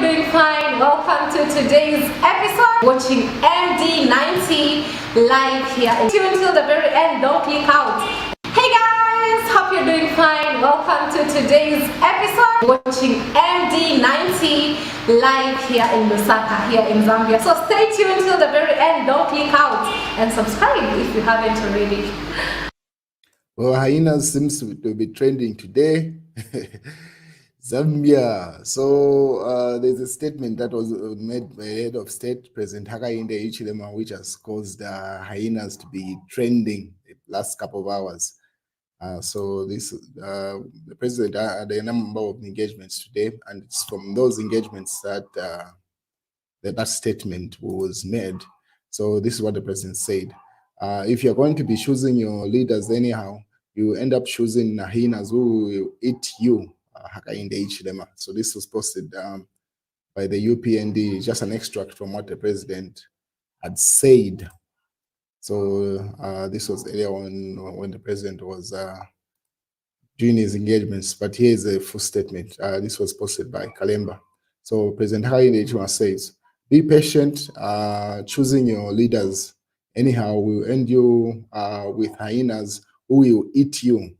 you're doing fine. Welcome to today's episode. Watching MD90 live here. Tune until the very end. Don't click out. Hey guys, hope you're doing fine. Welcome to today's episode. Watching MD90 live here in Lusaka, here in Zambia. So stay tuned till the very end. Don't click out and subscribe if you haven't already. Well, hyenas seems to be trending today. Zambia. So there's a statement that was made by head of state, President Hakainde Hichilema, which has caused hyenas to be trending the last couple of hours. So this the president had a number of engagements today, and it's from those engagements that that statement was made. So this is what the president said. If you're going to be choosing your leaders anyhow, you end up choosing hyenas who will eat you. So this was posted by the UPND, just an extract from what the president had said. So this was earlier on when the president was doing his engagements, but here's a full statement. This was posted by Kalemba. So President Hakainde says, be patient, choosing your leaders anyhow will end you with hyenas who will eat you.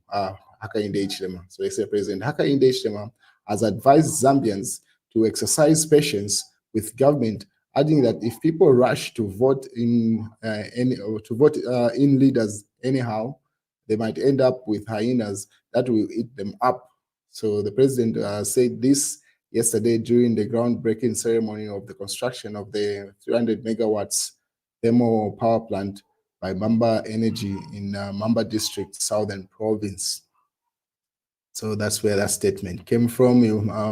So they say President Hakainde Hichilema has advised Zambians to exercise patience with government, adding that if people rush to vote in in leaders anyhow, they might end up with hyenas that will eat them up. So the president said this yesterday during the groundbreaking ceremony of the construction of the 300 megawatts thermal power plant by Mamba Energy in Mamba District, Southern Province. So that's where that statement came from.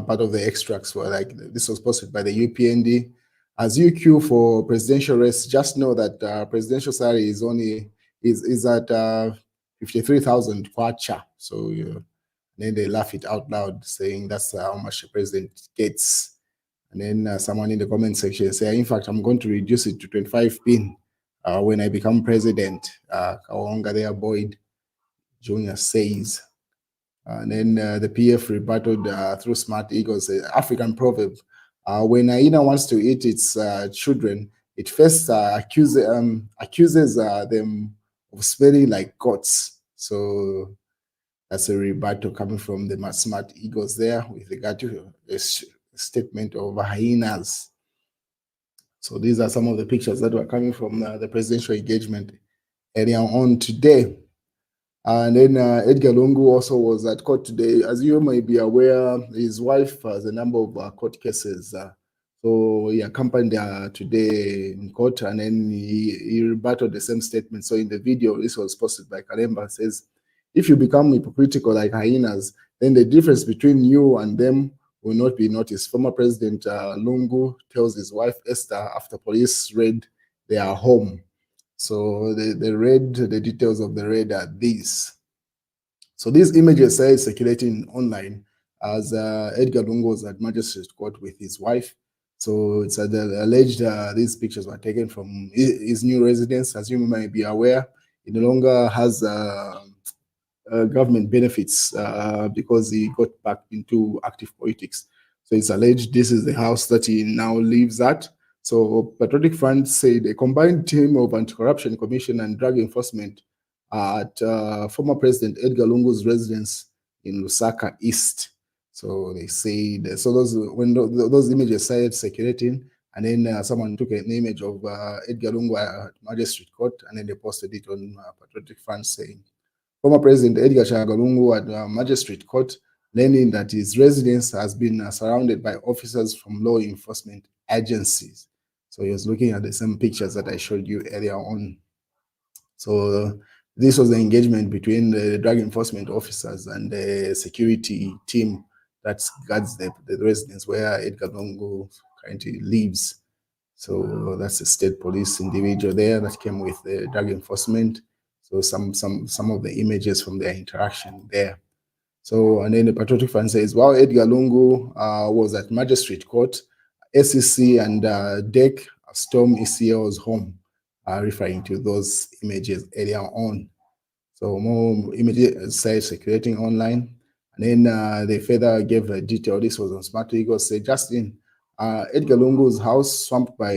Part of the extracts were like, this was posted by the UPND. As you queue for presidential race, just know that presidential salary is at 53,000 kwacha. So then they laugh it out loud, saying that's how much the president gets. And then someone in the comment section say, in fact, I'm going to reduce it to 25 pin when I become president. Kawonga there, Boyd Jr. says. And then the PF rebutted through Smart Eagles, African proverb. When a hyena wants to eat its children, it first accuses them of smelling like goats. So that's a rebuttal coming from the Smart Eagles there with regard to a statement of hyenas. So these are some of the pictures that were coming from the presidential engagement earlier on today. And then Edgar Lungu also was at court today. As you may be aware, his wife has a number of court cases. So he accompanied her today in court, and then he rebutted the same statement. So in the video, this was posted by Kalemba, says, if you become hypocritical like hyenas, then the difference between you and them will not be noticed. Former President Lungu tells his wife Esther after police raid their home. So the details of the raid are these. So these images are circulating online as Edgar Lungu was at magistrate court with his wife. So it's alleged these pictures were taken from his new residence. As you may be aware, he no longer has government benefits because he got back into active politics. So it's alleged this is the house that he now lives at. So Patriotic Front said a combined team of Anti-Corruption Commission and Drug Enforcement at former President Edgar Lungu's residence in Lusaka East. So they said, so those images started circulating, and then someone took an image of Edgar Lungu at Magistrate Court, and then they posted it on Patriotic Front saying, former President Edgar Lungu at Magistrate Court, learning that his residence has been surrounded by officers from law enforcement agencies. So he was looking at the same pictures that I showed you earlier on. So this was the engagement between the drug enforcement officers and the security team that guards the residence where Edgar Lungu currently lives. So that's the state police individual there that came with the drug enforcement. So some of the images from their interaction there. So, and then the Patriotic Front says, while Edgar Lungu was at Magistrate Court, SEC and DEC stormed ECL's home, referring to those images earlier on. So more images started circulating online. And then they further gave a detail. This was on Smart Eagles. Say, Justin, Edgar Lungu's house swamped by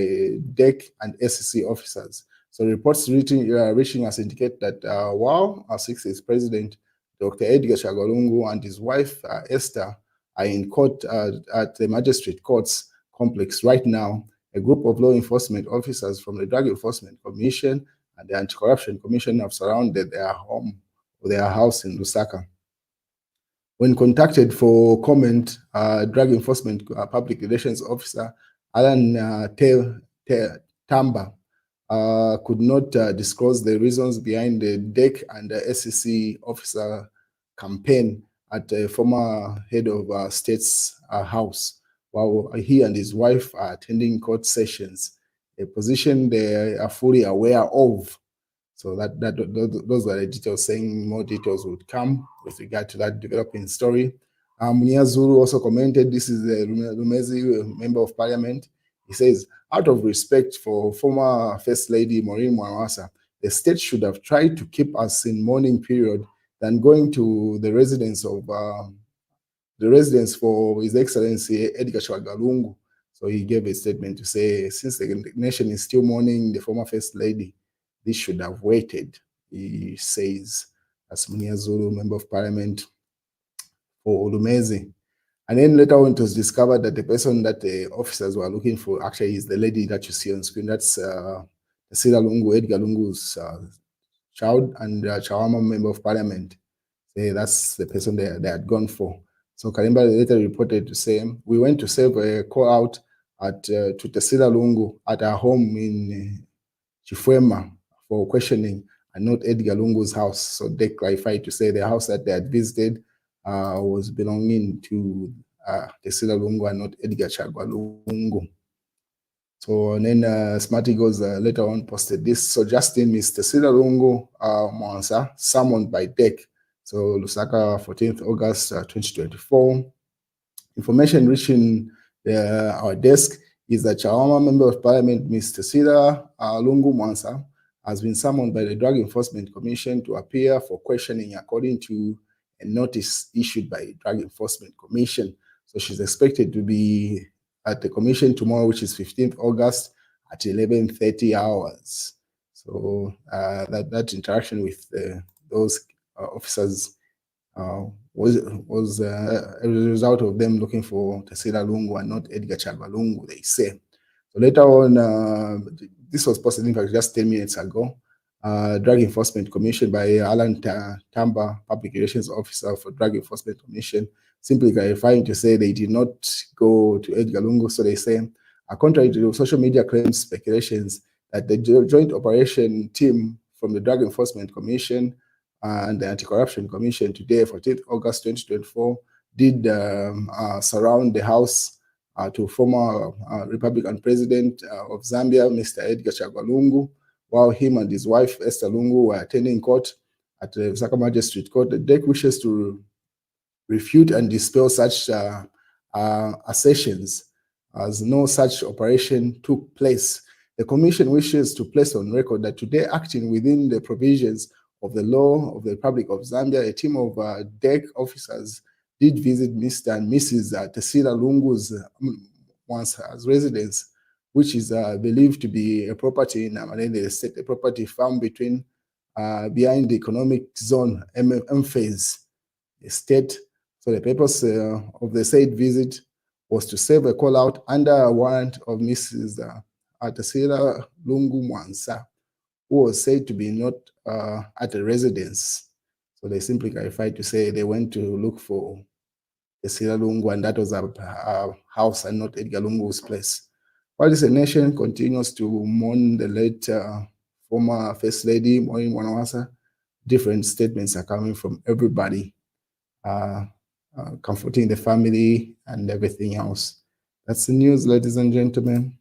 DEC and SEC officers. So reports reaching us indicate that while our 60th president, Dr. Edgar Chagwa Lungu, and his wife, Esther, are in court at the magistrate courts complex right now, a group of law enforcement officers from the Drug Enforcement Commission and the Anti-Corruption Commission have surrounded their home or their house in Lusaka. When contacted for comment, Drug Enforcement Public Relations Officer Alan Tamba could not disclose the reasons behind the DEC and the SEC officer campaign at the former head of state's house, while he and his wife are attending court sessions, a position they are fully aware of. So those are the details, saying more details would come with regard to that developing story. Zulu also commented, this is the Lumezi member of parliament. He says, out of respect for former First Lady Maureen Mwanawasa, the state should have tried to keep us in mourning period than going to the residence for His Excellency Edgar Chagwa Lungu. So he gave a statement to say, since the nation is still mourning the former First Lady, this should have waited, he says, as Zulu, member of parliament for Olumezi. And then later on, it was discovered that the person that the officers were looking for actually is the lady that you see on screen. That's Sila Lungu, Edgar Lungu's child, and Chawama member of parliament. That's the person they had gone for. So Karimba later reported to say, we went to serve a call out to Tesila Lungu at our home in Chifwema for questioning, and not Edgar Lungu's house. So they clarified to say the house that they had visited was belonging to Tesila Lungu and not Edgar Chagwa Lungu. So and then Smart Eagles later on posted this. So Justin is Tesila Lungu Mwansa, summoned by DEC. So Lusaka, 14th August 2024. Information reaching our desk is that Chawama member of parliament, Mr. Tesila Lungu Mwansa, has been summoned by the Drug Enforcement Commission to appear for questioning according to a notice issued by the Drug Enforcement Commission. So she's expected to be at the commission tomorrow, which is 15th August at 11:30 hours. So that interaction with those officers was a result of them looking for Tesila Lungu and not Edgar Chagwa Lungu, they say. So later on, this was posted in fact just 10 minutes ago. Drug Enforcement Commission by Alan Tamba, Public Relations Officer for Drug Enforcement Commission, simply clarifying to say they did not go to Edgar Lungu. So they say, contrary to social media claims, speculations that the joint operation team from the Drug Enforcement Commission and the Anti-Corruption Commission today, 14th August 2024, did surround the house to former Republican President of Zambia, Mr. Edgar Chagwa Lungu, while him and his wife, Esther Lungu, were attending court at the Lusaka Magistrate Court. The DEC wishes to refute and dispel such assertions, as no such operation took place. The Commission wishes to place on record that today, acting within the provisions of the law of the Republic of Zambia, a team of DEC officers did visit Mr. and Mrs. Tesila Lungu's residence, which is believed to be a property in Amalende Estate, a property found behind the economic zone, phase estate. So the purpose of the said visit was to serve a call out under a warrant of Mrs. Tesila Lungu Mwansa, who was said to be not at a residence. So they simply clarified to say they went to look for Tesila Lungu, and that was a house and not Edgar Lungu's place. While the nation continues to mourn the late former First Lady, Maureen Mwanawasa, different statements are coming from everybody, comforting the family and everything else. That's the news, ladies and gentlemen.